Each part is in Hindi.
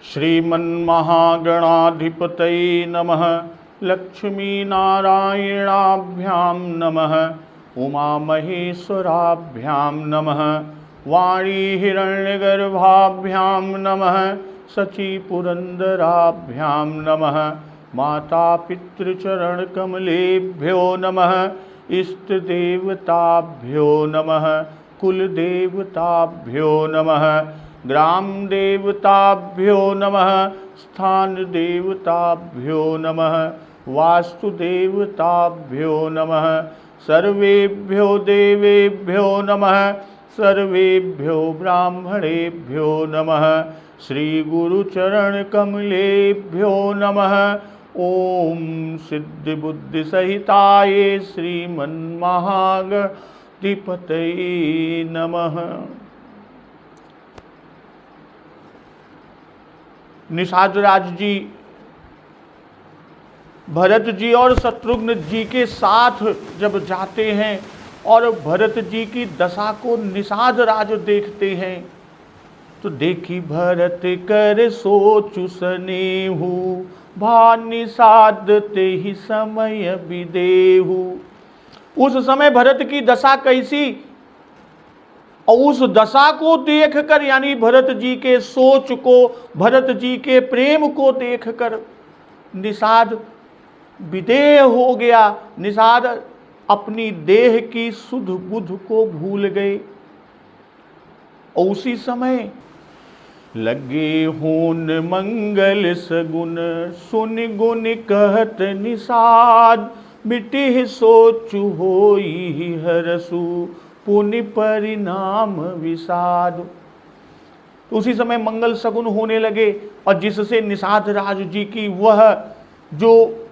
श्रीमन्महागणाधिपतये नमः। लक्ष्मीनारायणाभ्यां नमः। उमामहेश्वराभ्यां नमः। वाणीहिरण्यगर्भाभ्यां नमः। शचीपुरन्दराभ्यां नमः। मातापितृचरणकमलेभ्यो नमः। इष्टदेवताभ्यो नमः। कुलदेवताभ्यो नमः। ग्रामदेवताभ्यो नमः। स्थानदेवताभ्यो नमः। वास्तुदेवताभ्यो नमः। सर्वेभ्यो देवेभ्यो नमः। सर्वेभ्यो ब्राह्मणेभ्यो नमः। श्रीगुरुचरणकमलेभ्यो नमः। ओम सिद्धिबुद्धिसहिताय श्रीमन्महागणाधिपतये नमः। निषादराज जी भरत जी और शत्रुघ्न जी के साथ जब जाते हैं और भरत जी की दशा को निषादराज देखते हैं तो देखी भरत कर सोचु सनेहु, भा निषाद ते ही समय विदेहु। उस समय भरत की दशा कैसी, और उस दशा को देखकर यानी भरत जी के सोच को, भरत जी के प्रेम को देखकर निषाद विदेह हो गया। निषाद अपनी देह की सुध बुध को भूल गए। और उसी समय लगे होन मंगल सगुन, सुन गुन कहत निषाद, मिटि सोचु होई हरसु, पुण्य परिणाम विषाद। तो उसी समय मंगल सगुन होने लगे और जिससे निषाद राज जी की वह जो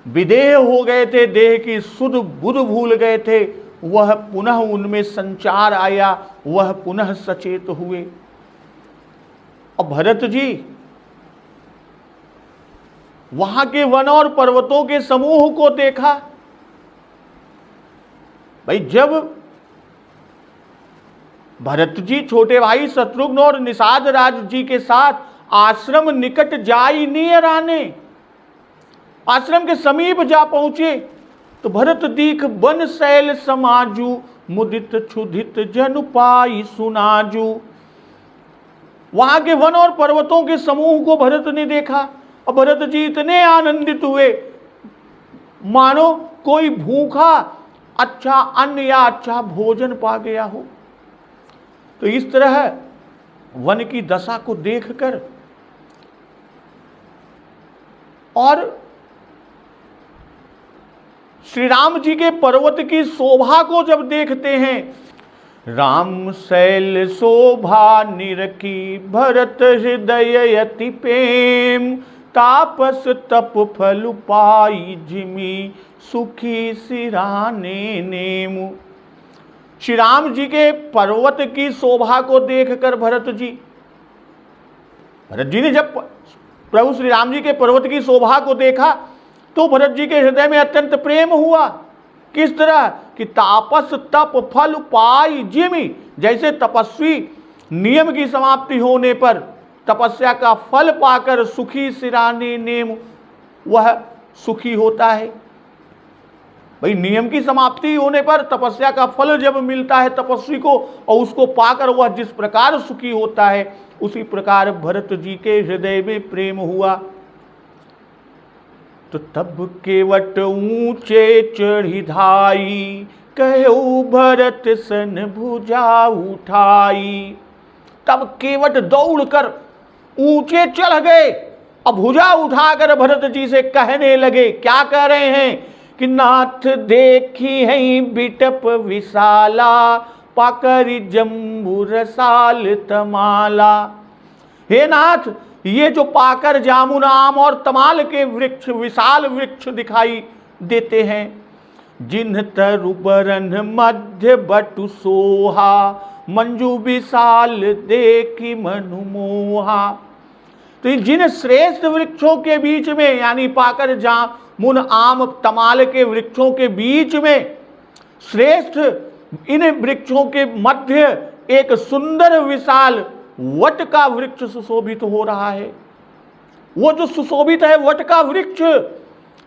विदेह हो गए थे, देह की सुध बुध भूल गए थे, वह पुनः उनमें संचार आया, वह पुनः सचेत हुए। और भरत जी वहां के वन और पर्वतों के समूह को देखा। भाई जब भरत जी छोटे भाई शत्रुघ्न और निषाद राज जी के साथ आश्रम निकट जाई नियर आने, आश्रम के समीप जा पहुंचे तो भरत दीख बन शैल समाजू, मुदित क्षुधित जन पाई सुनाजू। वहां के वन और पर्वतों के समूह को भरत ने देखा और भरत जी इतने आनंदित हुए मानो कोई भूखा अच्छा अन्न या अच्छा भोजन पा गया हो। तो इस तरह वन की दशा को देखकर और श्री राम जी के पर्वत की शोभा को जब देखते हैं, राम शैल शोभा निरखी, भरत हृदय अति प्रेम, तापस तप फल पाई जिमी, सुखी सिराने नेमु। श्री राम जी के पर्वत की शोभा को देखकर भरत जी ने जब प्रभु श्री राम जी के पर्वत की शोभा को देखा तो भरत जी के हृदय में अत्यंत प्रेम हुआ। किस तरह कि तापस तप फल पाई जिमी, जैसे तपस्वी नियम की समाप्ति होने पर तपस्या का फल पाकर सुखी सिराने नेम, वह सुखी होता है। भाई नियम की समाप्ति होने पर तपस्या का फल जब मिलता है तपस्वी को और उसको पाकर वह जिस प्रकार सुखी होता है, उसी प्रकार भरत जी के हृदय में प्रेम हुआ। तो तब केवट ऊंचे चढ़ी धाई, कहु भरत सन भुजा उठाई। तब केवट दौड़कर ऊंचे चढ़ गए और भुजा उठाकर भरत जी से कहने लगे। क्या कह रहे हैं कि नाथ देखी है बिटप विशाला, पाकरी जम्बू रसाल तमाला। हे नाथ, ये जो पाकर जामुन आम और तमाल के वृक्ष, विशाल वृक्ष दिखाई देते हैं, जिन्ह तरुबरन मध्य बटु सोहा, मंजू विशाल देखी मनुमोहा। तो जिन श्रेष्ठ वृक्षों के बीच में यानी पाकर जामुन आम तमाल के वृक्षों के बीच में श्रेष्ठ इन वृक्षों के मध्य एक सुंदर विशाल वट का वृक्ष सुशोभित हो रहा है। वो जो सुशोभित है वट का वृक्ष,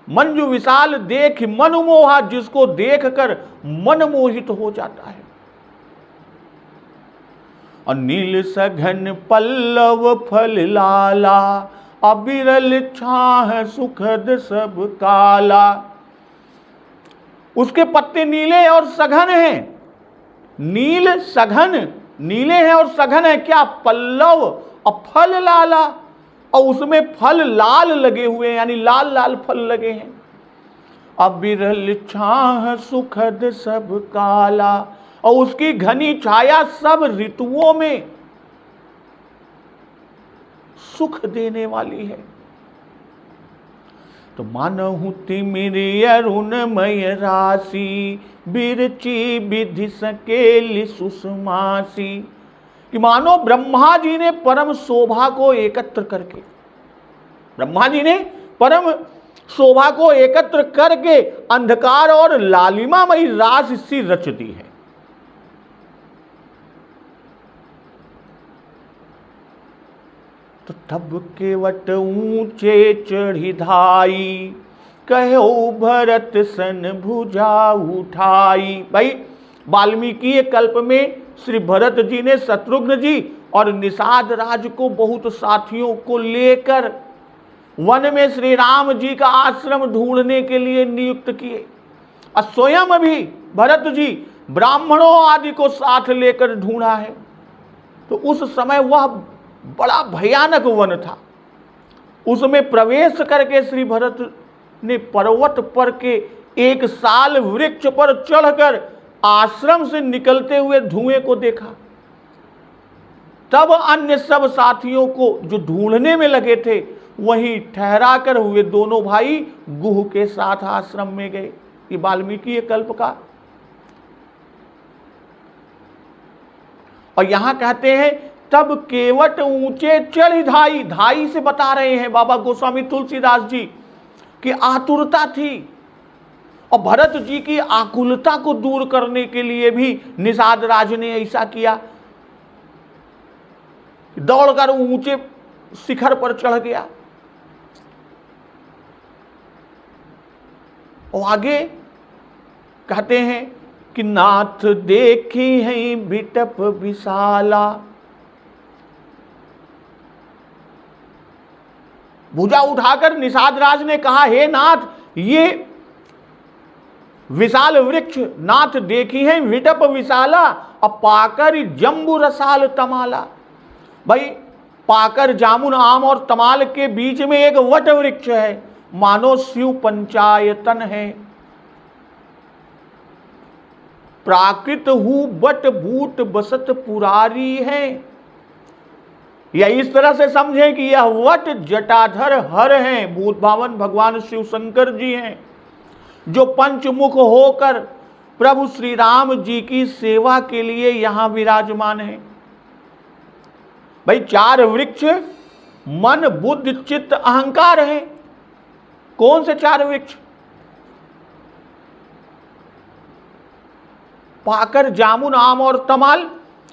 मंजू विशाल देख मन मोहा, जिसको देखकर मन मोहित हो जाता है। और नील सघन पल्लव फल लाला, अबिरल छाह सुखद सब काला। उसके पत्ते नीले और सघन हैं, नील सघन, नीले हैं और सघन है क्या, पल्लव, और फल लाला, और उसमें फल लाल लगे हुए हैं, यानी लाल लाल फल लगे हैं। अबिरल छाह सुखद सब काला, और उसकी घनी छाया सब ऋतुओं में सुख देने वाली है। तो मानहु तिमिर अरुणमय राशि, बिरची विधि सकेली सुषमासी। कि मानो ब्रह्मा जी ने परम शोभा को एकत्र करके, ब्रह्मा जी ने परम शोभा को एकत्र करके अंधकार और लालिमामयी राशि रच दी है। तो तब केवट ऊंचे चढ़ी धाई, कहो भरत सन भुजा उठाई। भाई वाल्मीकि कल्प में श्री भरत जी ने शत्रुघ्न जी और निषाद राज को बहुत साथियों को लेकर वन में श्री राम जी का आश्रम ढूंढने के लिए नियुक्त किए, और स्वयं भी भरत जी ब्राह्मणों आदि को साथ लेकर ढूंढा है। तो उस समय वह बड़ा भयानक वन था। उसमें प्रवेश करके श्री भरत ने पर्वत पर के एक साल वृक्ष पर चढ़कर आश्रम से निकलते हुए धुएं को देखा। तब अन्य सब साथियों को जो ढूंढने में लगे थे वहीं ठहरा कर हुए दोनों भाई गुह के साथ आश्रम में गए। ये वाल्मीकि कल्प का। और यहां कहते हैं तब केवट ऊंचे चढ़ी धाई, धाई से बता रहे हैं बाबा गोस्वामी तुलसीदास जी की आतुरता थी। और भरत जी की आकुलता को दूर करने के लिए भी निषाद राज ने ऐसा किया, दौड़कर ऊंचे शिखर पर चढ़ गया। और आगे कहते हैं कि नाथ देखी है बिटप विशाला। भुजा उठाकर निषाद राज ने कहा, हे नाथ, ये विशाल वृक्ष नाथ देखी है विटप विशाला, और पाकर जम्बू रसाल तमाला। भाई पाकर जामुन आम और तमाल के बीच में एक वट वृक्ष है, मानो शिव पंचायतन है। प्राकृत हु बट बूट बसत पुरारी है। या इस तरह से समझें कि यह वट जटाधर हर हैं, भूत भावन भगवान शिव शंकर जी हैं, जो पंचमुख होकर प्रभु श्री राम जी की सेवा के लिए यहां विराजमान हैं। भाई चार वृक्ष मन बुद्धि चित्त अहंकार हैं। कौन से चार वृक्ष? पाकर जामुन आम और तमाल,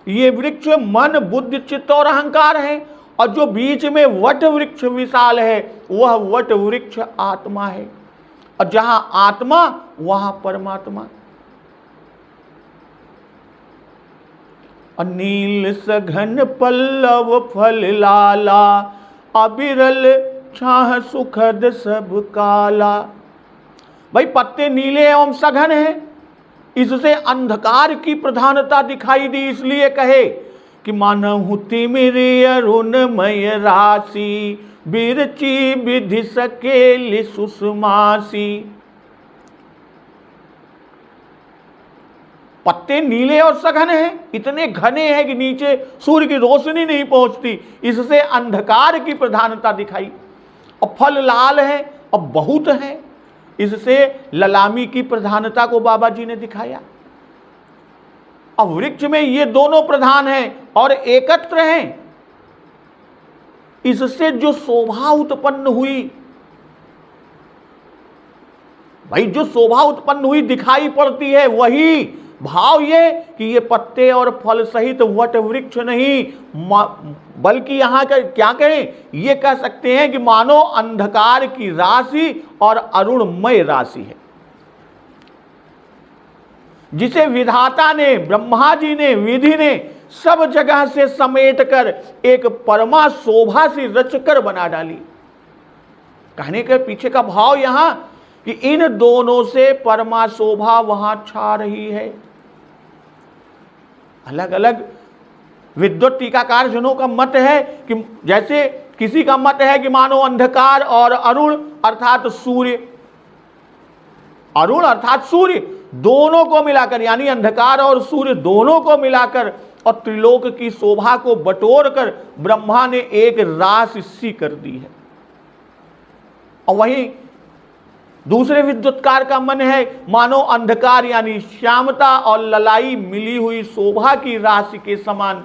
ये वृक्ष मन बुद्धि चित्त और अहंकार है। और जो बीच में वट वृक्ष विशाल है वह वट वृक्ष आत्मा है। और जहां आत्मा वहां परमात्मा। नील सघन पल्लव फल लाला, अबिरल छाह सुखद सब काला। भाई पत्ते नीले एवं सघन हैं, इससे अंधकार की प्रधानता दिखाई दी। इसलिए कहे कि मानहु तिमिर अरुणमय राशि, बिरची विधि सकेली सुषमासी। पत्ते नीले और सघन हैं, इतने घने हैं कि नीचे सूर्य की रोशनी नहीं पहुंचती, इससे अंधकार की प्रधानता दिखाई। और फल लाल है और बहुत है, इससे ललामी की प्रधानता को बाबा जी ने दिखाया। अब वृक्ष में ये दोनों प्रधान हैं और एकत्र हैं, इससे जो शोभा उत्पन्न हुई, भाई जो शोभा उत्पन्न हुई दिखाई पड़ती है, वही भाव ये कि ये पत्ते और फल सहित वट वृक्ष नहीं, बल्कि यहाँ का क्या कहें, ये कह सकते हैं कि मानो अंधकार की राशि और अरुणमय राशि है, जिसे विधाता ने, ब्रह्मा जी ने, विधि ने सब जगह से समेट कर एक परमा शोभा सी रचकर बना डाली। कहने के पीछे का भाव यहां कि इन दोनों से परमा शोभा वहां छा रही है। अलग अलग विद्वत टीकाकार जनों का मत है कि जैसे किसी का मत है कि मानो अंधकार और अरुण अर्थात सूर्य, अरुण अर्थात सूर्य दोनों को मिलाकर, यानी अंधकार और सूर्य दोनों को मिलाकर और त्रिलोक की शोभा को बटोर कर ब्रह्मा ने एक राशि सी कर दी है। और वहीं दूसरे विद्वत्कार का मन है मानो अंधकार यानी श्यामता और ललाई मिली हुई शोभा की राशि के समान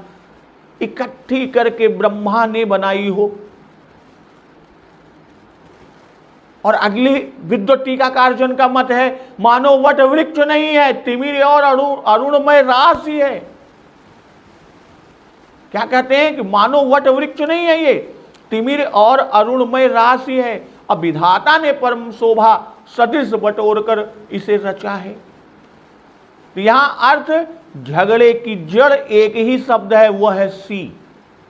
इकट्ठी करके ब्रह्मा ने बनाई हो। और अगली विद्वत टीकाकार जन का मत है मानो वट वृक्ष नहीं है, तिमिर और अरुणमय राशि है। क्या कहते हैं कि मानो वट वृक्ष नहीं है, ये तिमिर और अरुणमय राशि है। अब विधाता ने परम शोभा सदृश बटोर कर इसे रचा है। तो यहां अर्थ झगड़े की जड़ एक ही शब्द है, वह है सी।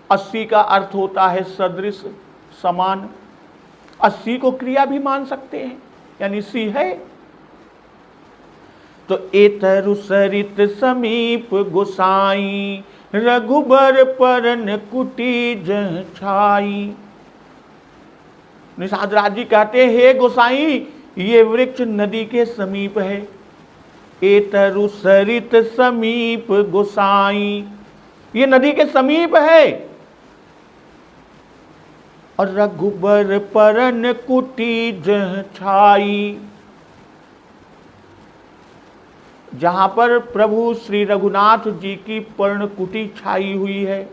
अस्सी का अर्थ होता है सदृश, समान। अस्सी को क्रिया भी मान सकते हैं, यानी सी है। तो एतरु सरित समीप गोसाई, रघुबर परन कुटी जह छाई। निषाद राज जी कहते हैं, हे गोसाई, ये वृक्ष नदी के समीप है। एतरु सरित समीप गोसाई, ये नदी के समीप है। और रघुबर परन कुटी जह छाई, जहां पर प्रभु श्री रघुनाथ जी की पर्णकुटी छाई हुई है।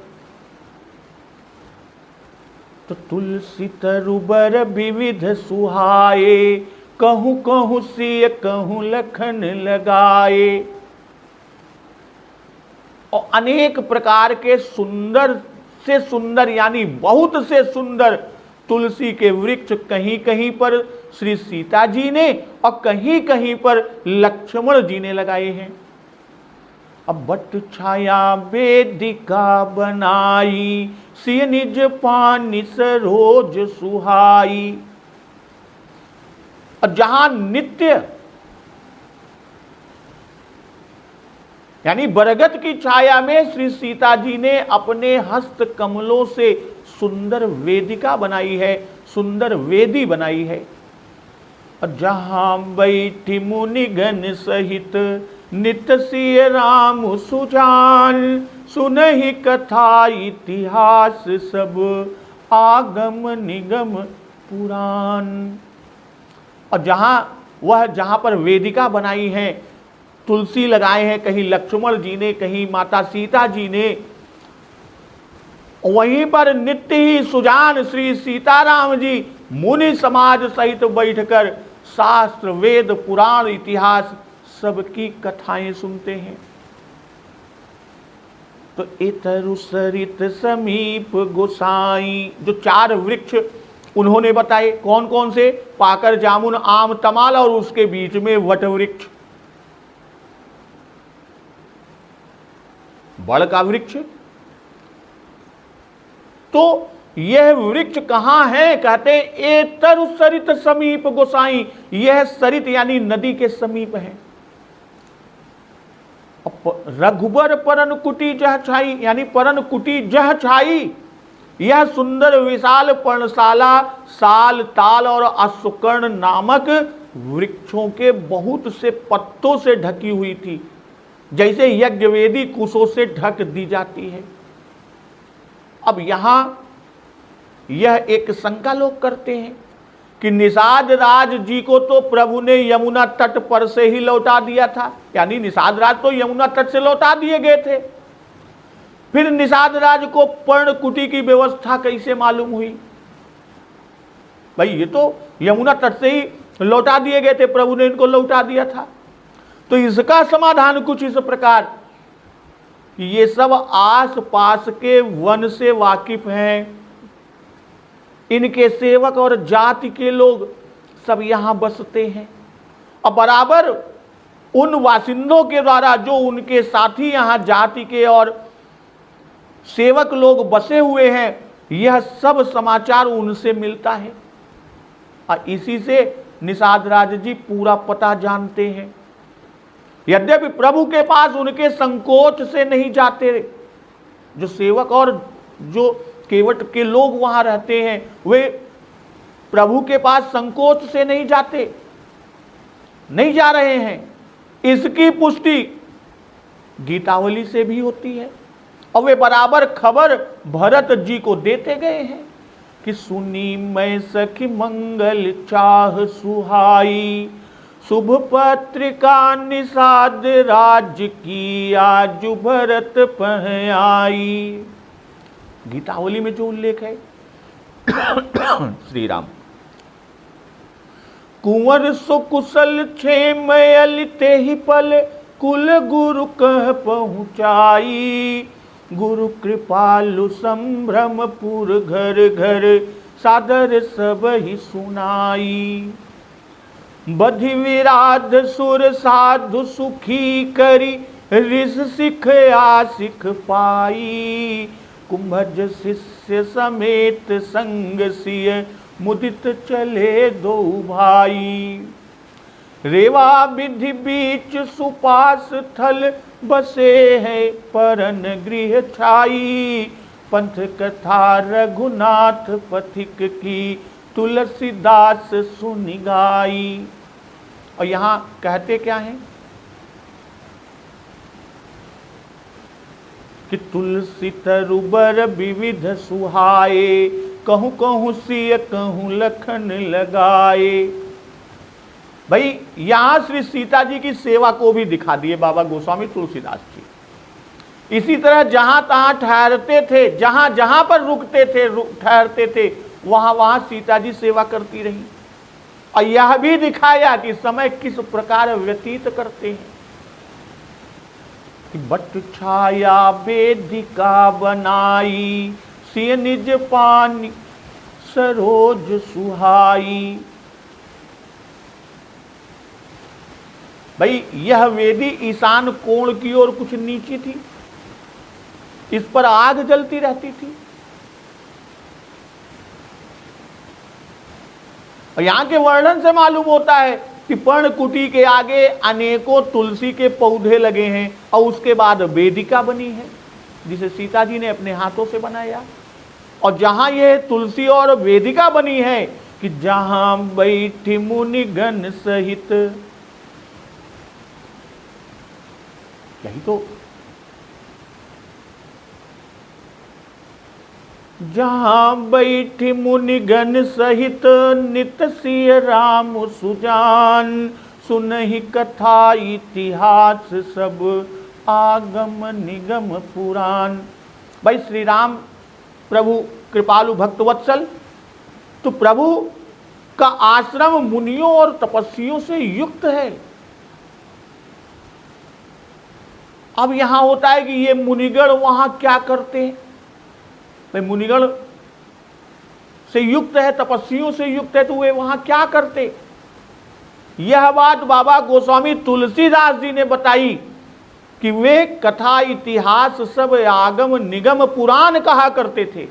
तो तुलसी तरुबर विविध सुहाए, कहूं कहूं सिय कहूं लखन लगाए। और अनेक प्रकार के सुंदर से सुंदर यानी बहुत से सुंदर तुलसी के वृक्ष कहीं कहीं पर श्री सीता जी ने और कहीं कहीं पर लक्ष्मण जी ने लगाए हैं। अब बट छाया वेदिका बनाई, सिय निज पानी सरोज सुहाई। और जहां नित्य यानी बरगद की छाया में श्री सीता जी ने अपने हस्त कमलों से सुंदर वेदिका बनाई है, सुंदर वेदी बनाई है। और जहां बैठी मुनिगण सहित, नित सिय राम सुजान, सुनहि कथा इतिहास सब, आगम निगम पुराण। और जहां पर वेदिका बनाई है, तुलसी लगाए हैं, कहीं लक्ष्मण जी ने, कहीं माता सीता जी ने, वहीं पर नित्य ही सुजान श्री सीताराम जी मुनि समाज सहित बैठकर शास्त्र वेद पुराण इतिहास सबकी कथाएं सुनते हैं। तो इतरु सरित समीप गोसाई, जो चार वृक्ष उन्होंने बताए, कौन कौन से, पाकर जामुन आम तमाल और उसके बीच में वट वृक्ष, बड़ का वृक्ष। तो यह वृक्ष कहां है, कहते एतरु सरित समीप गोसाई, यह सरित यानी नदी के समीप है। रघुबर परन कुटी जह छाई, यानी परन कुटी जह छाई, यह सुंदर विशाल पर्णशाला साल ताल और अश्वकर्ण नामक वृक्षों के बहुत से पत्तों से ढकी हुई थी, जैसे यज्ञवेदी कुशों से ढक दी जाती है। अब यहां यह एक शंका लोग करते हैं कि निषाद राज जी को तो प्रभु ने यमुना तट पर से ही लौटा दिया था, यानी निषाद राज तो यमुना तट से लौटा दिए गए थे, फिर निषाद राज को पर्णकुटी की व्यवस्था कैसे मालूम हुई? भाई ये तो यमुना तट से ही लौटा दिए गए थे, प्रभु ने इनको लौटा दिया था। तो इसका समाधान कुछ इस प्रकार कि ये सब आस पास के वन से वाकिफ हैं, इनके सेवक और जाति के लोग सब यहां बसते हैं, और बराबर उन वासिंदों के द्वारा जो उनके साथी यहां जाति के और सेवक लोग बसे हुए हैं, यह सब समाचार उनसे मिलता है। और इसी से निषाद राज जी पूरा पता जानते हैं। यद्यपि प्रभु के पास उनके संकोच से नहीं जाते, जो सेवक और जो केवट के लोग वहां रहते हैं वे प्रभु के पास संकोच से नहीं जाते, नहीं जा रहे हैं। इसकी पुष्टि गीतावली से भी होती है, और वे बराबर खबर भरत जी को देते गए हैं कि सुनी मैं सखी मंगल चाह सुहाई, शुभ पत्रिका निषाद राज की आज भरत पह आई। गीतावली में जो उल्लेख है श्री राम कुंवर सुकुशल क्षेम अलिते ही पल, कुल गुरु कह पहुँचाई, गुरु कृपालु संभ्रमपुर घर घर, सादर सब ही सुनाई। बधि विराध सुर साधु सुखी करी, ऋष सिख आसिख पाई, कुंभज शिष्य समेत संग सिय, मुदित चले दो भाई। रेवा विधि बीच सुपास थल, बसे है परन गृह छाई, पंथ कथा रघुनाथ पथिक की, तुलसीदास सुनि गाई। और यहां कहते क्या हैं कि तुलसी तरुबर विविध सुहाए, कहूं कहूं सिय कहूं लखन लगाए। भाई यहां श्री सीता जी की सेवा को भी दिखा दिए बाबा गोस्वामी तुलसीदास जी। इसी तरह जहां तहां ठहरते थे, जहां जहां पर रुकते थे ठहरते थे, वहां वहां सीता जी सेवा करती रही, और यह भी दिखाया कि समय किस प्रकार व्यतीत करते हैं। कि बट छाया वेदिका बनाई, सिय निज पानी सरोज सुहाई। भाई यह वेदी ईशान कोण की ओर कुछ नीची थी, इस पर आग जलती रहती थी, और यहां के वर्णन से मालूम होता है कि पर्णकुटी के आगे अनेकों तुलसी के पौधे लगे हैं, और उसके बाद वेदिका बनी है जिसे सीता जी ने अपने हाथों से बनाया। और जहां यह तुलसी और वेदिका बनी है कि जहां बैठी मुनिगण सहित, यही तो जहां बैठी मुनिगण सहित, नित सिय राम सुजान, सुनहि कथा इतिहास सब, आगम निगम पुराण। भाई श्री राम प्रभु कृपालु भक्तवत्सल, तो प्रभु का आश्रम मुनियों और तपस्वियों से युक्त है। अब यहां होता है कि ये मुनिगण वहां क्या करते हैं, भाई मुनिगण से युक्त है, तपस्वियों से युक्त है, तो वे वहां क्या करते। यह बात बाबा गोस्वामी तुलसीदास जी ने बताई कि वे कथा इतिहास सब, आगम निगम पुराण कहा करते थे।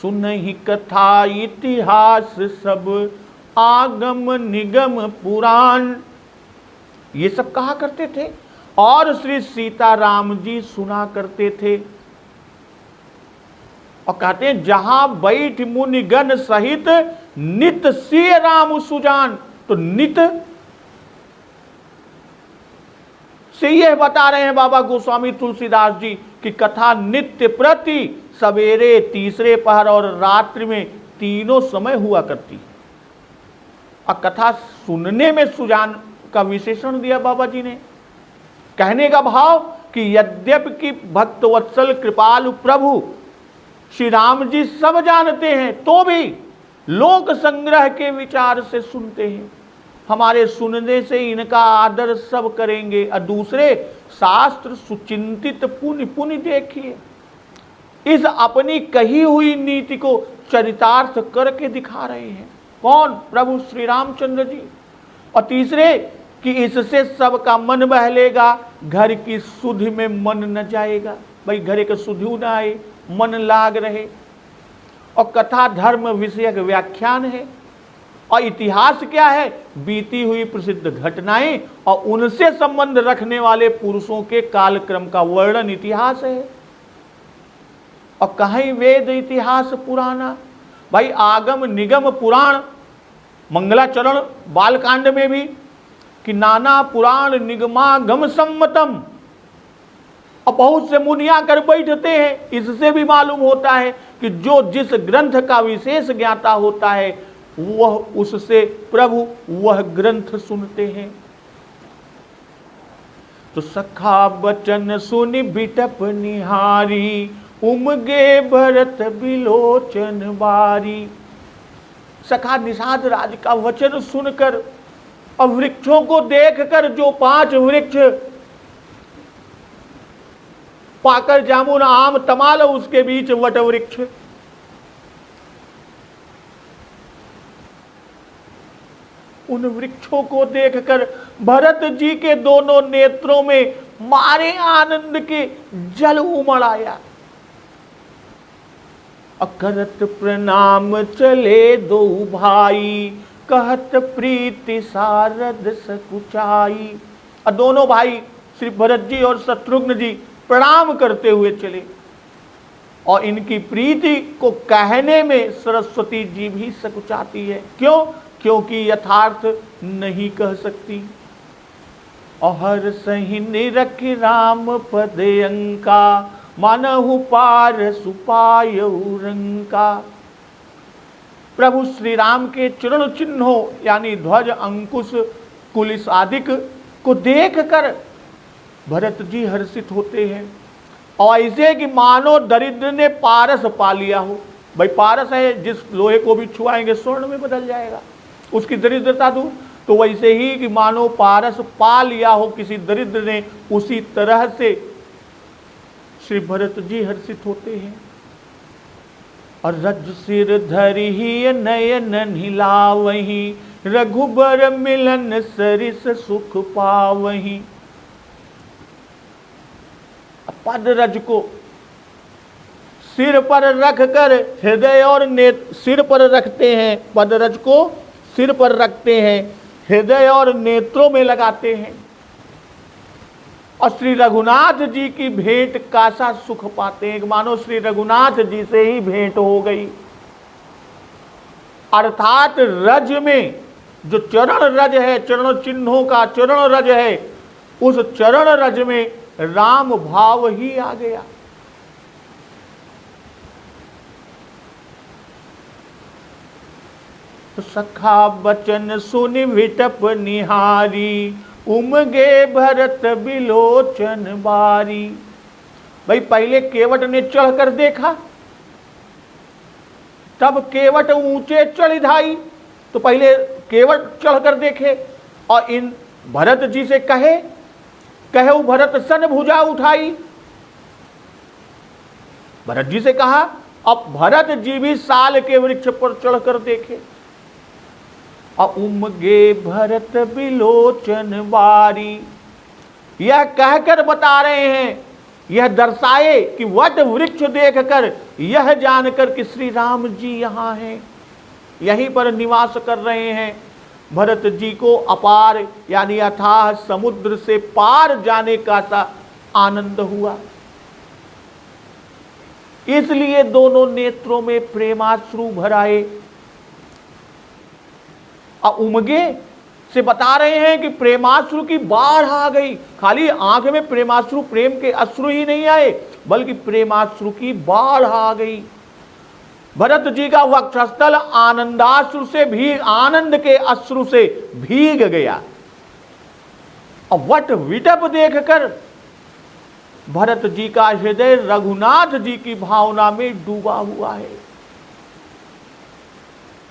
सुनहि कथा इतिहास सब, आगम निगम पुराण, ये सब कहा करते थे, और श्री सीताराम जी सुना करते थे। और कहते हैं जहां बैठ मुनिगण सहित, नित सिय राम सुजान। तो नित से यह बता रहे हैं बाबा गोस्वामी तुलसीदास जी कि कथा नित्य प्रति सवेरे, तीसरे पहर और रात्रि में तीनों समय हुआ करती। और कथा सुनने में सुजान का विशेषण दिया बाबा जी ने। कहने का भाव कि यद्यपि कि भक्तवत्सल कृपालु प्रभु श्री राम जी सब जानते हैं, तो भी लोक संग्रह के विचार से सुनते हैं। हमारे सुनने से इनका आदर सब करेंगे। और दूसरे शास्त्र सुचिंतित पुण्य पुण्य देखिए, इस अपनी कही हुई नीति को चरितार्थ करके दिखा रहे हैं। कौन? प्रभु श्री रामचंद्र जी। और तीसरे कि इससे सबका मन बहलेगा, घर की सुधि में मन न जाएगा। भाई घर के सुधि न आए, मन लाग रहे। और कथा धर्म विषयक व्याख्यान है। और इतिहास क्या है? बीती हुई प्रसिद्ध घटनाएं और उनसे संबंध रखने वाले पुरुषों के कालक्रम का वर्णन इतिहास है। और कहीं वेद इतिहास पुराना। भाई आगम निगम पुराण, मंगलाचरण बालकांड में भी कि नाना पुराण निगमागम सम्मतम। और बहुत से मुनिया कर बैठते हैं। इससे भी मालूम होता है कि जो जिस ग्रंथ का विशेष ज्ञाता होता है वह उससे प्रभु वह ग्रंथ सुनते हैं। तो सखा बचन सुनि बिटप निहारी, उमगे भरत बिलोचन बारी। सखा निषाद राज का वचन सुनकर और वृक्षों को देखकर, जो 5 वृक्ष पाकर जामुन आम तमाल, उसके बीच वट वृक्ष, उन वृक्षों को देखकर भरत जी के दोनों नेत्रों में मारे आनंद के जल उमड़ आया। करत प्रणाम चले दो भाई, कहत प्रीति सारद सकुचाई। और दोनों भाई श्री भरत जी और शत्रुघ्न जी प्रणाम करते हुए चले। और इनकी प्रीति को कहने में सरस्वती जी भी सकुचाती है। क्यों? क्योंकि यथार्थ नहीं कह सकती। और हर सही निरख राम पद अंका, मानहु पार सुपायहु रंका। प्रभु श्री राम के चरण चिन्हों यानी ध्वज, अंकुश, कुलिस आदि को देखकर भरत जी हर्षित होते हैं। और ऐसे कि मानो दरिद्र ने पारस पा लिया हो। भाई पारस है, जिस लोहे को भी छुआएंगे स्वर्ण में बदल जाएगा, उसकी दरिद्रता दूर। तो वैसे ही कि मानो पारस पा लिया हो किसी दरिद्र ने, उसी तरह से श्री भरत जी हर्षित होते हैं। और रज सिर धरि नयन निलावहि, रघुबर मिलन सरिस सुख पावहि। पद रज को सिर पर रखकर हृदय और सिर पर रखते हैं। पद रज को सिर पर रखते हैं, हृदय और नेत्रों में लगाते हैं। और श्री रघुनाथ जी की भेंट का सा सुख पाते हैं। मानो श्री रघुनाथ जी से ही भेंट हो गई। अर्थात रज में जो चरण रज है, चरण चिन्हों का चरण रज है, उस चरण रज में राम भाव ही आ गया। तो सखा बचन सुनि विटप निहारी, उमगे भरत बिलोचन बारी। भाई पहले केवट ने चढ़कर देखा, तब केवट ऊंचे चढ़ धाई। तो पहले केवट चढ़कर देखे और इन भरत जी से कहे भरत सन भुजा उठाई। भरत जी से कहा। अब भरत जी भी साल के वृक्ष पर चढ़कर देखे। और उमगे भरत बिलोचन बारी, यह कहकर बता रहे हैं, यह दर्शाए कि वट वृक्ष देखकर यह जानकर कि श्री राम जी यहाँ हैं, यहीं पर निवास कर रहे हैं। भरत जी को अपार यानी अथाह समुद्र से पार जाने का सा आनंद हुआ। इसलिए दोनों नेत्रों में प्रेमाश्रु भराए। और उमगे से बता रहे हैं कि प्रेमाश्रु की बाढ़ आ गई। खाली आंख में प्रेमाश्रु, प्रेम के अश्रु ही नहीं आए, बल्कि प्रेमाश्रु की बाढ़ आ गई। भरत जी का वक्षस्थल आनंदाश्रु से भी, आनंद के अश्रु से भीग गया। और वट विटप देखकर भरत जी का हृदय रघुनाथ जी की भावना में डूबा हुआ है।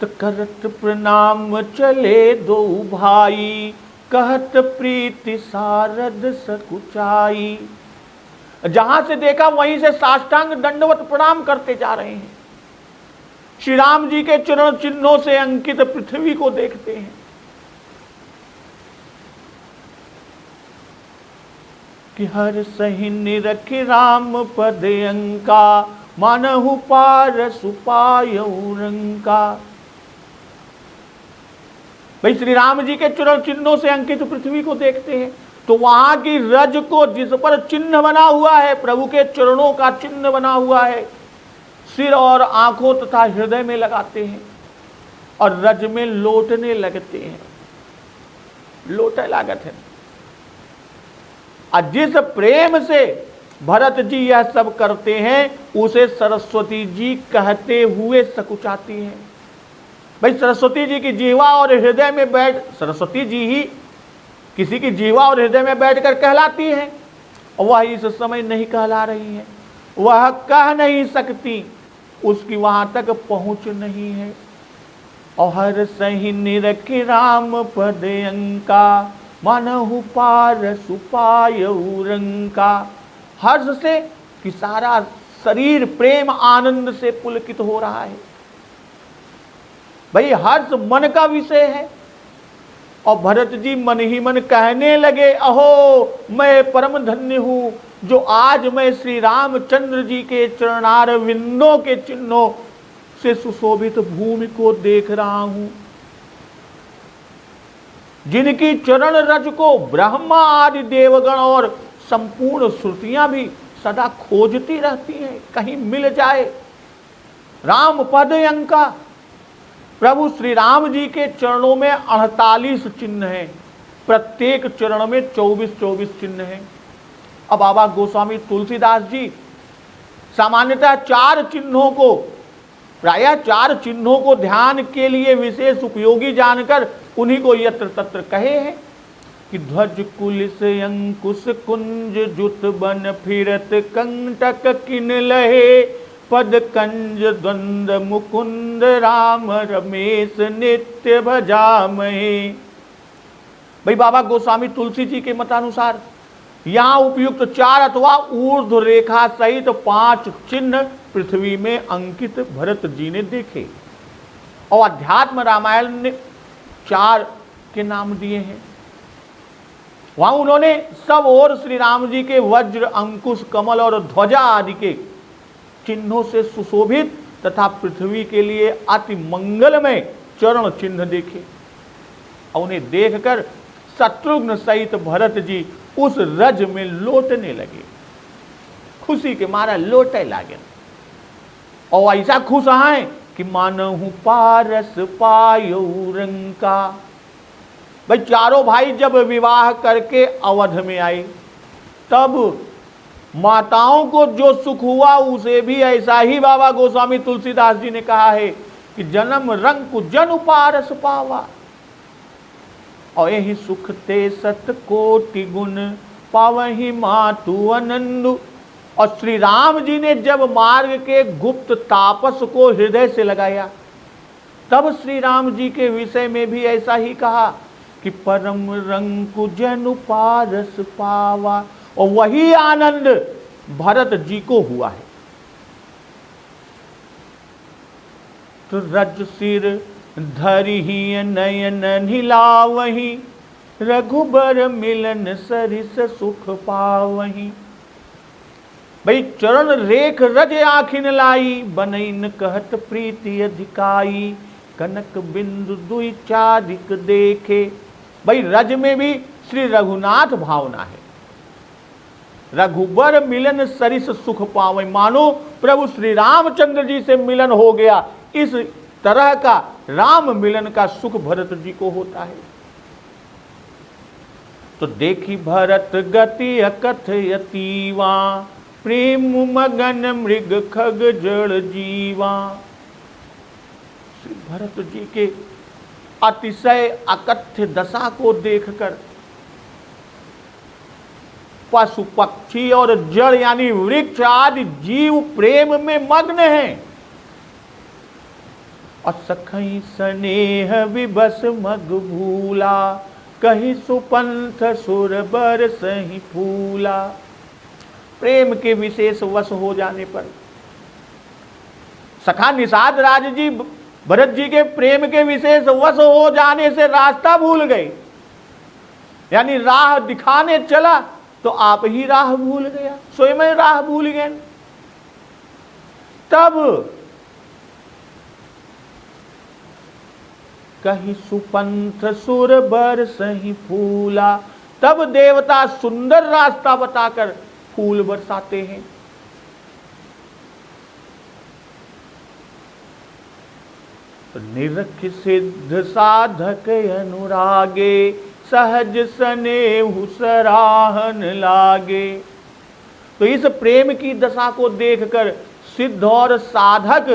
तो करत प्रणाम चले दो भाई, कहत प्रीति सारद सकुचाई। जहां से देखा वहीं से साष्टांग दंडवत प्रणाम करते जा रहे हैं। श्री राम जी के चरण चिन्हों से अंकित पृथ्वी को देखते हैं कि हर सही निरख राम पद अंका, मानहु पार सुपायउ रंका। भाई श्री राम जी के चरण चिन्हों से अंकित पृथ्वी को देखते हैं तो वहां की रज को, जिस पर चिन्ह बना हुआ है, प्रभु के चरणों का चिन्ह बना हुआ है, सिर और आंखों तथा हृदय में लगाते हैं और रज में लोटने लगते हैं। लोटे लागत है। और जिस प्रेम से भरत जी यह सब करते हैं उसे सरस्वती जी कहते हुए सकुचाती हैं। भाई सरस्वती जी की जीवा और हृदय में बैठ, सरस्वती जी ही किसी की जीवा और हृदय में बैठकर कहलाती हैं और वह इस समय नहीं कहला रही है, वह कह नहीं सकती, उसकी वहां तक पहुंच नहीं है। और हर सही निरख राम पद अंका, मानहु पार सुपायउ रंका। हर्ष से कि सारा शरीर प्रेम आनंद से पुलकित हो रहा है। भाई हर्ष मन का विषय है और भरत जी मन ही मन कहने लगे, अहो मैं परम धन्य हूं जो आज मैं श्री रामचंद्र जी के चरणार विंदों के चिन्हों से सुशोभित भूमि को देख रहा हूं, जिनकी चरण रज को ब्रह्मा आदि देवगण और संपूर्ण श्रुतियां भी सदा खोजती रहती हैं, कहीं मिल जाए। राम पद अंका, प्रभु श्री राम जी के चरणों में 48 चिन्ह हैं, प्रत्येक चरण में 24-24 चिन्ह हैं। अब बाबा गोस्वामी तुलसीदास जी सामान्यतः 4 चिन्हों को, प्रायः 4 चिन्हों को ध्यान के लिए विशेष उपयोगी जानकर उन्हीं को यत्र तत्र कहे हैं कि ध्वज कुलिस अंकुश कुंज जुत बन फिरत कंटक किन लहे, पद कंज द्वंद मुकुंद राम रमेश नित्य भजामहे। भाई बाबा गोस्वामी तुलसी जी के मतानुसार यहां उपयुक्त 4 अथवा ऊर्ध्व रेखा सहित 5 चिन्ह पृथ्वी में अंकित भरत जी ने देखे और अध्यात्म रामायण ने 4 के नाम दिए हैं। वहां उन्होंने सब और श्री राम जी के वज्र, अंकुश, कमल और ध्वजा आदि के चिन्हों से सुशोभित तथा पृथ्वी के लिए अति मंगलमय चरण चिन्ह देखे और उन्हें देखकर शत्रुघ्न सहित भरत जी उस रज में लौटने लगे, खुशी के मारे लौटे लगे और ऐसा खुश हैं कि मानहु पारस पायउ रंका। भाई चारों भाई जब विवाह करके अवध में आए तब माताओं को जो सुख हुआ उसे भी ऐसा ही बाबा गोस्वामी तुलसीदास जी ने कहा है कि जन्म रंग जनु पारस पावा, और यही सुख ते सत कोटि गुण पावहि मातु आनंद। और श्री राम जी ने जब मार्ग के गुप्त तापस को हृदय से लगाया तब श्री राम जी के विषय में भी ऐसा ही कहा कि परम रंग जनु पारस पावा, और वही आनंद भरत जी को हुआ है। तो रज सिर धरि नयन नीलावहि, रघुबर मिलन सरिस सुख पावहि। भाई चरण रेख रज आखिन लाई, बनैन कहत प्रीति अधिकाई, कनक बिंदु दुई चारिक देखे। भाई रज में भी श्री रघुनाथ भावना है। रघुबर मिलन सरिस सुख पावै, मानो प्रभु श्री रामचंद्र जी से मिलन हो गया, इस तरह का राम मिलन का सुख भरत जी को होता है। तो देखी भरत गति अकथयतीवा, प्रेम मगन मृग खग जड़ जीवा। श्री भरत जी के अतिशय अकथ्य दशा को देखकर पशु पक्षी और जड़ यानी वृक्ष आदि जीव प्रेम में मग्न हैं। और सखई स्नेह विबस मग भूला, कही सुपंथ सुर बर सही फूला। प्रेम के विशेष वश हो जाने पर सखा निषाद राज जी भरत जी के प्रेम के विशेष वश हो जाने से रास्ता भूल गए, यानी राह दिखाने चला तो आप ही राह भूल गया, स्वयं राह भूल गए। तब कहीं सुपंथ सुर बर सही फूला, तब देवता सुंदर रास्ता बताकर फूल बरसाते हैं। निरख सिद्ध साधक अनुरागे, सहज स्नेह सराहन लागे। तो इस प्रेम की दशा को देखकर सिद्ध और साधक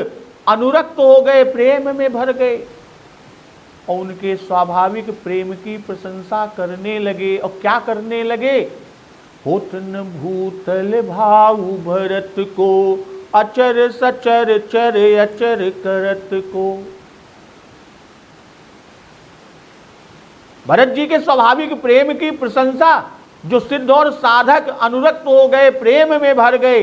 अनुरक्त हो गए, प्रेम में भर गए और उनके स्वाभाविक प्रेम की प्रशंसा करने लगे। और क्या करने लगे? होत न भूतल भाव भरत को, अचर सचर चर अचर करत को। भरत जी के स्वाभाविक प्रेम की प्रशंसा जो सिद्ध और साधक अनुरक्त हो गए, प्रेम में भर गए,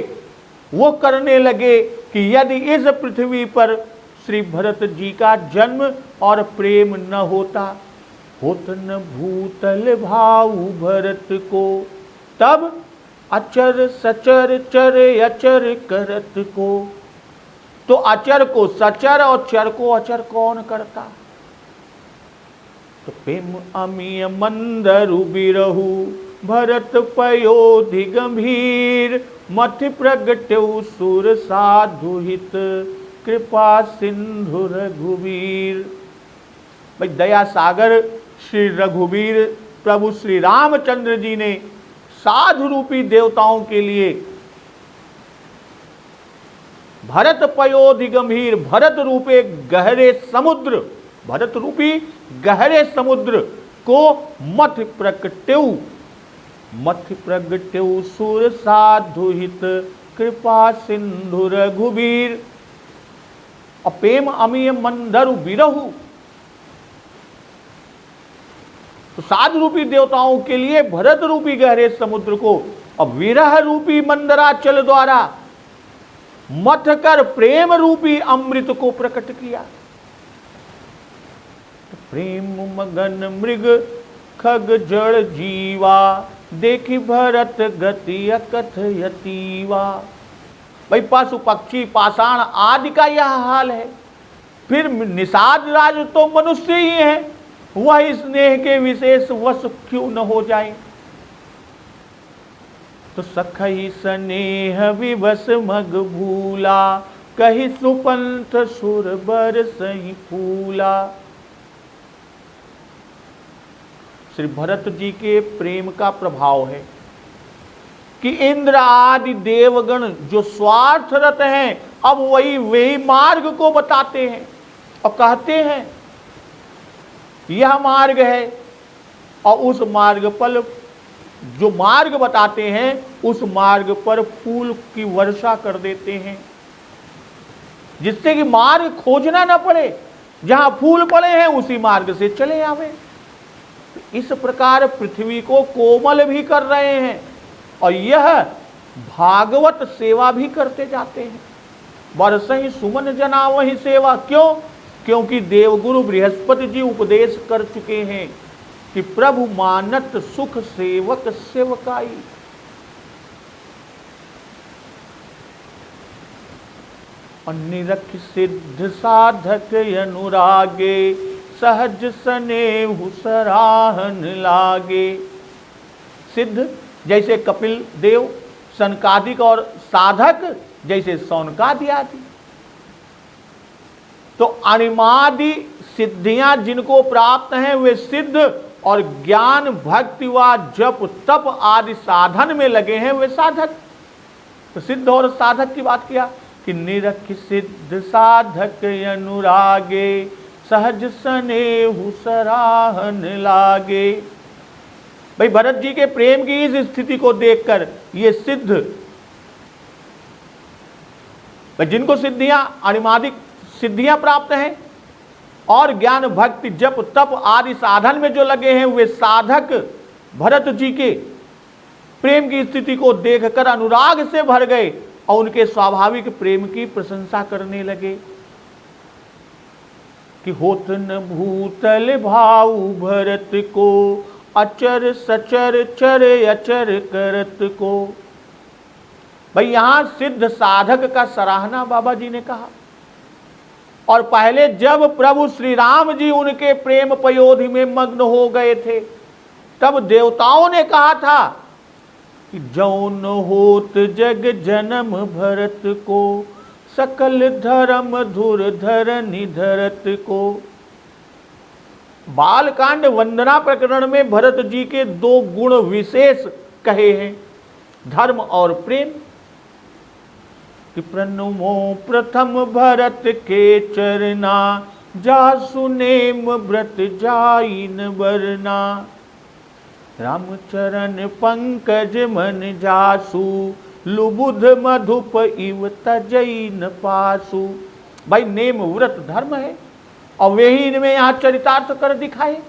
वो करने लगे कि यदि इस पृथ्वी पर श्री भरत जी का जन्म और प्रेम न होता, होत न भूतल भाव भरत को, तब अचर सचर चर अचर करत को। तो अचर को सचर और चर को अचर कौन करता? तो प्रेम अमीय मंदरु बिरहु, भरत पयोधि गंभीर, मथि प्रगट्यउ सुर साधु हित, कृपा सिंधु रघुवीर। भाई दया सागर श्री रघुवीर प्रभु श्री रामचंद्र जी ने साधु रूपी देवताओं के लिए भरत पयोधि गंभीर, भरत रूपे गहरे समुद्र, भरत रूपी गहरे समुद्र को मथ प्रगट्यउ सुर साधु हित, कृपा सिंधु रघुवीर। अपेम अमीय मंदरु बिरहु, तो साधु रूपी देवताओं के लिए भरत रूपी गहरे समुद्र को और विरह रूपी मंदराचल द्वारा मथ कर प्रेम रूपी अमृत को प्रकट किया। प्रेम मगन मृग खग जड़ जीवा, देखी भरत गति अकथ यतीवा। भाई पशु पक्षी पाषाण आदि का यह हाल है, फिर निषाद राज तो मनुष्य ही है, वह स्नेह के विशेष वश क्यों न हो जाए। तो सखई स्नेह विवश मग भूला, कही सुपंथ सुर बर सही फूला। श्री भरत जी के प्रेम का प्रभाव है कि इंद्र आदि देवगण जो स्वार्थरत हैं, अब वही मार्ग को बताते हैं और कहते हैं यह मार्ग है, और उस मार्ग पर जो मार्ग बताते हैं उस मार्ग पर फूल की वर्षा कर देते हैं, जिससे कि मार्ग खोजना न पड़े, जहां फूल पड़े हैं उसी मार्ग से चले आवे। इस प्रकार पृथ्वी को कोमल भी कर रहे हैं और यह भागवत सेवा भी करते जाते हैं। बरसहि सुमन जना वही सेवा, क्यों? क्योंकि देवगुरु बृहस्पति जी उपदेश कर चुके हैं कि प्रभु मानत सुख सेवक सेवकाई। निरख सिद्ध साधक अनुरागे, सहज स्नेह सराहन लागे। सिद्ध जैसे कपिल देव, सनकादिक और साधक जैसे सौनकादि आदि। तो अणिमादि सिद्धियां जिनको प्राप्त हैं वे सिद्ध, और ज्ञान भक्ति व जप तप आदि साधन में लगे हैं वे साधक। तो सिद्ध और साधक की बात किया कि निरख सिद्ध साधक अनुरागे, सहज स्नेह सराहन लागे। भाई भरत जी के प्रेम की इस स्थिति को देखकर ये सिद्ध, भाई जिनको सिद्धियां अणिमादिक सिद्धियां प्राप्त हैं और ज्ञान भक्ति जप तप आदि साधन में जो लगे हैं वे साधक भरत जी के प्रेम की स्थिति को देखकर अनुराग से भर गए और उनके स्वाभाविक प्रेम की प्रशंसा करने लगे कि होत न भूतल भाऊ भरत को, अचर सचर चर अचर करत को। भाई यहां सिद्ध साधक का सराहना बाबा जी ने कहा। और पहले जब प्रभु श्री राम जी उनके प्रेम पयोधि में मग्न हो गए थे तब देवताओं ने कहा था कि जौन होत जग जन्म भरत को, सकल धर्म धुर धरनि धरत को। बालकांड वंदना प्रकरण में भरत जी के दो गुण विशेष कहे हैं, धर्म और प्रेम। कि प्रणमो प्रथम भरत के चरना, जासु नेम व्रत जाइन बरना। रामचरण पंकज मन जासु, लुबुध मधुप इव तजैन पासु। भाई नेम व्रत धर्म है और वे ही इनमें यहां चरितार्थ कर दिखाए।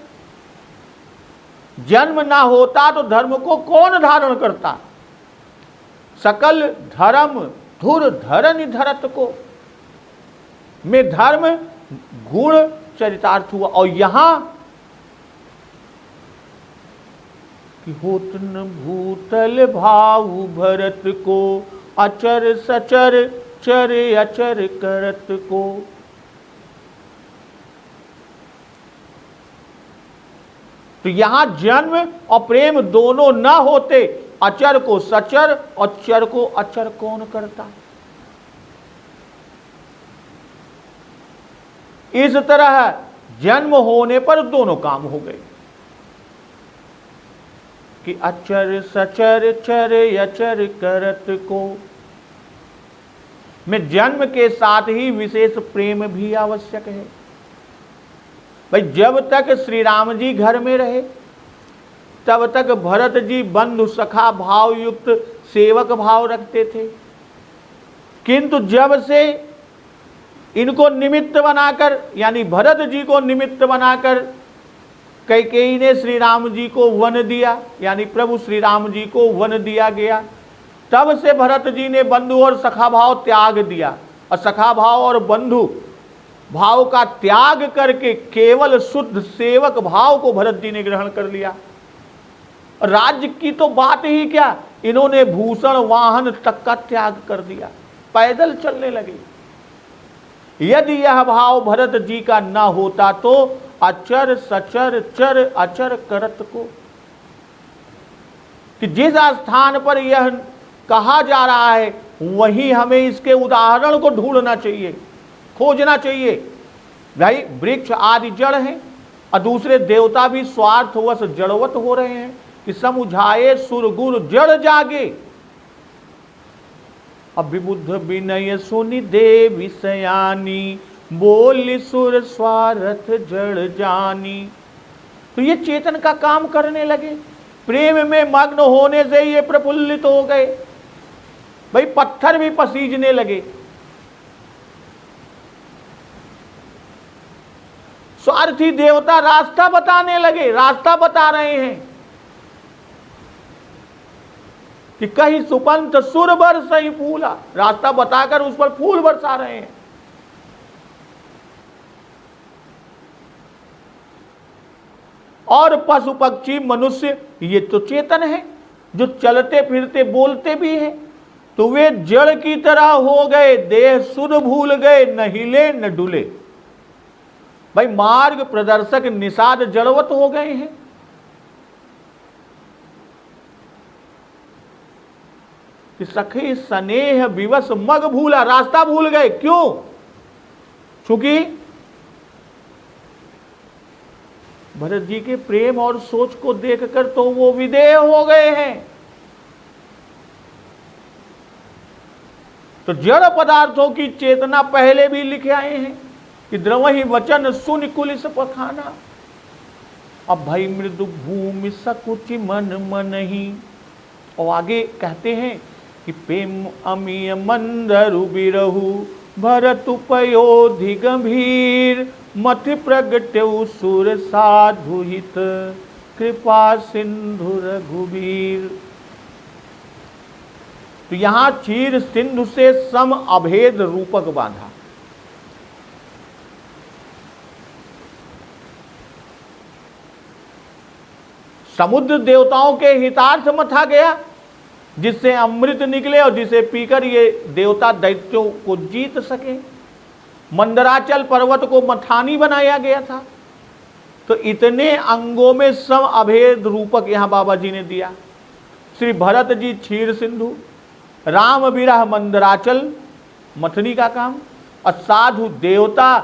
जन्म ना होता तो धर्म को कौन धारण करता। सकल धर्म धुर धरनि धरत को में धर्म गुण चरितार्थ हुआ। और यहां कि होत न भूतल भाऊ भरत को, अचर सचर चर अचर करत को। तो यहां जन्म और प्रेम दोनों न होते, अचर को सचर और चर को अचर कौन करता। इस तरह जन्म होने पर दोनों काम हो गए कि अचर सचर चर अचर करत को में जन्म के साथ ही विशेष प्रेम भी आवश्यक है। भाई जब तक श्री राम जी घर में रहे तब तक भरत जी बंधु सखा भाव युक्त सेवक भाव रखते थे, किंतु जब से इनको निमित्त बनाकर यानी भरत जी को निमित्त बनाकर कैकेयी ने श्री राम जी को वन दिया, यानी प्रभु श्री राम जी को वन दिया गया, तब से भरत जी ने बंधु और सखा भाव त्याग दिया और सखा भाव और बंधु भाव का त्याग करके केवल शुद्ध सेवक भाव को भरत जी ने ग्रहण कर लिया। राज्य की तो बात ही क्या, इन्होंने भूषण वाहन तक का त्याग कर दिया, पैदल चलने लगे। यदि यह भाव भरत जी का न होता तो अचर सचर चर अचर करत को, कि जिस स्थान पर यह कहा जा रहा है वहीं हमें इसके उदाहरण को ढूंढना चाहिए, खोजना चाहिए। भाई वृक्ष आदि जड़ हैं और दूसरे देवता भी स्वार्थवश जड़वत हो रहे हैं कि समुझाए सुरगुर जड़ जागे। अब विबुद्ध विनय सुनि देवी सयानी, बोल सुर स्वार्थ जड़ जानी। तो ये चेतन का काम करने लगे, प्रेम में मग्न होने से ये प्रफुल्लित हो गए। भाई पत्थर भी पसीजने लगे। स्वार्थी देवता रास्ता बताने लगे, रास्ता बता रहे हैं कि कहीं सुपंथ सुर बरसई फूला, रास्ता बताकर उस पर फूल बरसा रहे हैं। और पशु पक्षी मनुष्य ये तो चेतन है, जो चलते फिरते बोलते भी हैं, तो वे जड़ की तरह हो गए, देह सुध भूल गए, न हिले न डुले। भाई मार्ग प्रदर्शक निषाद जड़वत हो गए हैं। कि सखी स्नेह विवश मग भूला, रास्ता भूल गए। क्यों? क्योंकि भरत जी के प्रेम और सोच को देखकर तो वो विदेह हो गए हैं। तो जड़ पदार्थों की चेतना पहले भी लिखे आए हैं कि द्रवहि वचन सुन कुलिस पखाना। अब भाई मृदु भूमि सकुचि मन मनहि। और आगे कहते हैं कि प्रेम अमीय मंदरु बिरहु, भरत पयोधि गंभीर, मति प्रगट्यौ सुर साधु हित कृपा सिंधु रघुबीर। तो यहां क्षीर सिंधु से सम अभेद रूपक बांधा। समुद्र देवताओं के हितार्थ मथा गया, जिससे अमृत निकले और जिसे पीकर ये देवता दैत्यों को जीत सके। मंदराचल पर्वत को मथानी बनाया गया था। तो इतने अंगों में सम अभेद रूपक यहां बाबा जी ने दिया। श्री भरत जी क्षीर सिंधु, राम विरह मंदराचल मथनी का काम, और साधु देवता,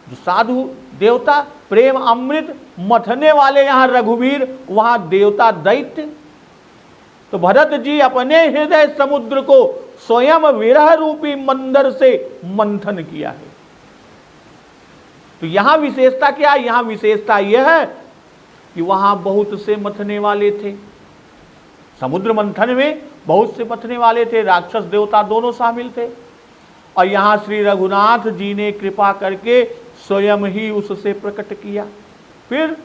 जो साधु देवता प्रेम अमृत मथने वाले यहां रघुवीर, वहां देवता दैत्य। तो भरत जी अपने हृदय समुद्र को स्वयं विरह रूपी मंदर से मंथन किया है। तो यहां विशेषता क्या? यहां विशेषता यह है कि वहां बहुत से मथने वाले थे। समुद्र मंथन में बहुत से मथने वाले थे, राक्षस देवता दोनों शामिल थे। और यहां श्री रघुनाथ जी ने कृपा करके स्वयं ही उससे प्रकट किया। फिर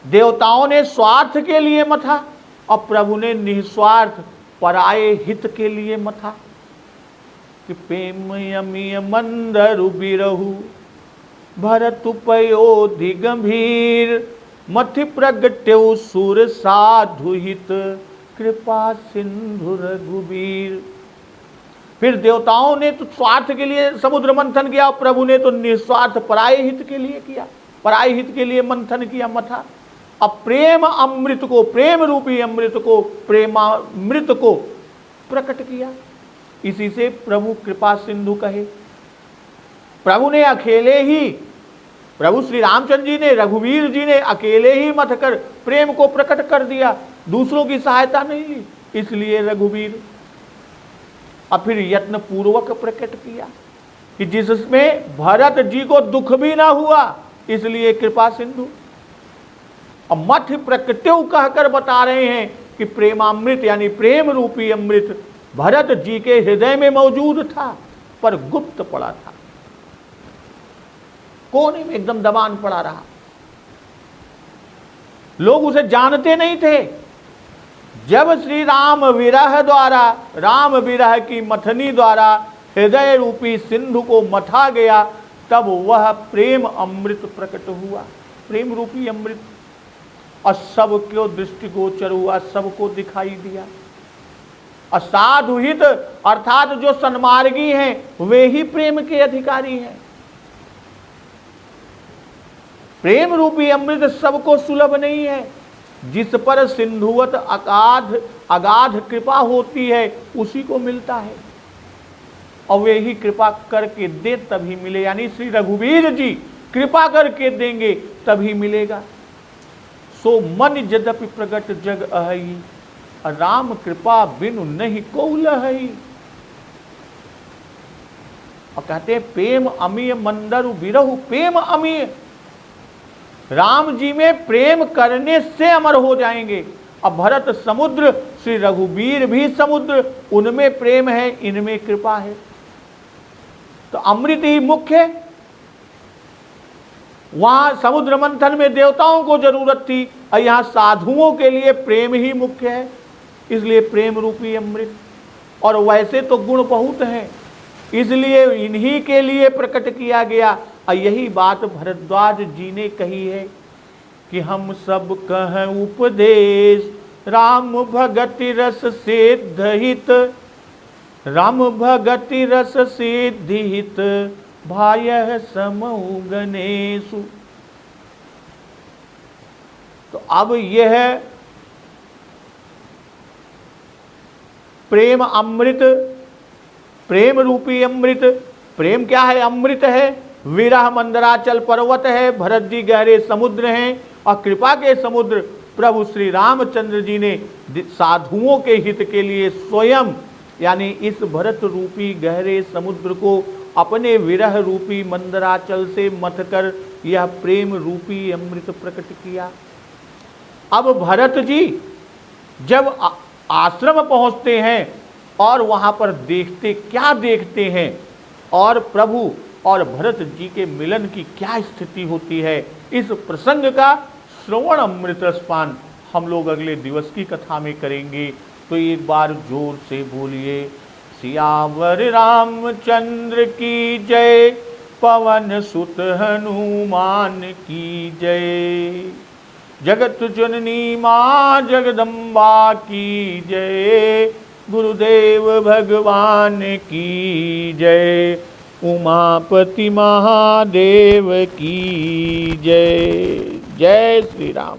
देवताओं ने स्वार्थ के लिए मथा और प्रभु ने निस्वार्थ पराये हित के लिए मथा। कि प्रेम यमी मंदरु बिरहु भरत पयोधि गंभीर मथि प्रगट्यौ सुर साधु हित कृपा सिंधु रघुबीर। फिर देवताओं ने तो स्वार्थ के लिए समुद्र मंथन किया, प्रभु ने तो निस्वार्थ पराये हित के लिए किया, पराये हित के लिए मंथन किया मथा। अब प्रेम अमृत को, प्रेम रूपी अमृत को, प्रेमामृत को प्रकट किया। इसी से प्रभु कृपा सिंधु कहे। प्रभु ने अकेले ही, प्रभु श्री रामचंद्र जी ने, रघुवीर जी ने अकेले ही मथ कर प्रेम को प्रकट कर दिया, दूसरों की सहायता नहीं ली, इसलिए रघुवीर। और फिर यत्न पूर्वक प्रकट किया कि जिसमें भरत जी को दुख भी ना हुआ, इसलिए कृपा सिंधु। और मथ प्रकट्यौ कहकर बता रहे हैं कि प्रेमामृत यानी प्रेम रूपी अमृत भरत जी के हृदय में मौजूद था, पर गुप्त पड़ा था, कोने में एकदम दबान पड़ा रहा, लोग उसे जानते नहीं थे। जब श्री राम विरह द्वारा, राम विरह की मथनी द्वारा हृदय रूपी सिंधु को मथा गया, तब वह प्रेम अमृत प्रकट हुआ, प्रेम रूपी अमृत। और सबको दृष्टिगोचर हुआ, सबको दिखाई दिया। और साधुहित अर्थात जो सन्मार्गी हैं वे ही प्रेम के अधिकारी हैं। प्रेम रूपी अमृत सबको सुलभ नहीं है। जिस पर सिंधुवत अगाध कृपा होती है उसी को मिलता है, और वे ही कृपा करके दे तभी मिले, यानी श्री रघुवीर जी कृपा करके देंगे तभी मिलेगा। सो मन यद्यपि प्रगट जग अहई, राम कृपा बिनु नहीं को लहई। और कहते हैं प्रेम अमीय मंदरु बिरहु, प्रेम अमीय, राम जी में प्रेम करने से अमर हो जाएंगे। अब भरत समुद्र, श्री रघुवीर भी समुद्र, उनमें प्रेम है, इनमें कृपा है। तो अमृत ही मुख्य है। वहां समुद्र मंथन में देवताओं को जरूरत थी, और यहां साधुओं के लिए प्रेम ही मुख्य है, इसलिए प्रेम रूपी अमृत। और वैसे तो गुण बहुत हैं, इसलिए इन्हीं के लिए प्रकट किया गया। और यही बात भरद्वाज जी ने कही है कि हम सब कह उपदेश राम भगति रस सिद्ध हित, राम भगति रस सिद्ध हित भाय समऊ गणेशु। तो अब यह प्रेम अमृत, प्रेम रूपी अमृत, प्रेम क्या है? अमृत है। विरह मंदराचल पर्वत है, भरत जी गहरे समुद्र हैं, और कृपा के समुद्र प्रभु श्री रामचंद्र जी ने साधुओं के हित के लिए स्वयं, यानी इस भरत रूपी गहरे समुद्र को अपने विरह रूपी मंदराचल से मथ कर यह प्रेम रूपी अमृत प्रकट किया। अब भरत जी जब आश्रम पहुंचते हैं और वहां पर देखते, क्या देखते हैं? और प्रभु और भरत जी के मिलन की क्या स्थिति होती है, इस प्रसंग का श्रवण अमृत रसपान हम लोग अगले दिवस की कथा में करेंगे। तो एक बार जोर से बोलिए, सियावर रामचंद्र की जय, पवन सुत हनुमान की जय। जगत जननी माँ जगदम्बा की जय, गुरुदेव भगवान की जय, उमापति महादेव की जय। जय श्री राम।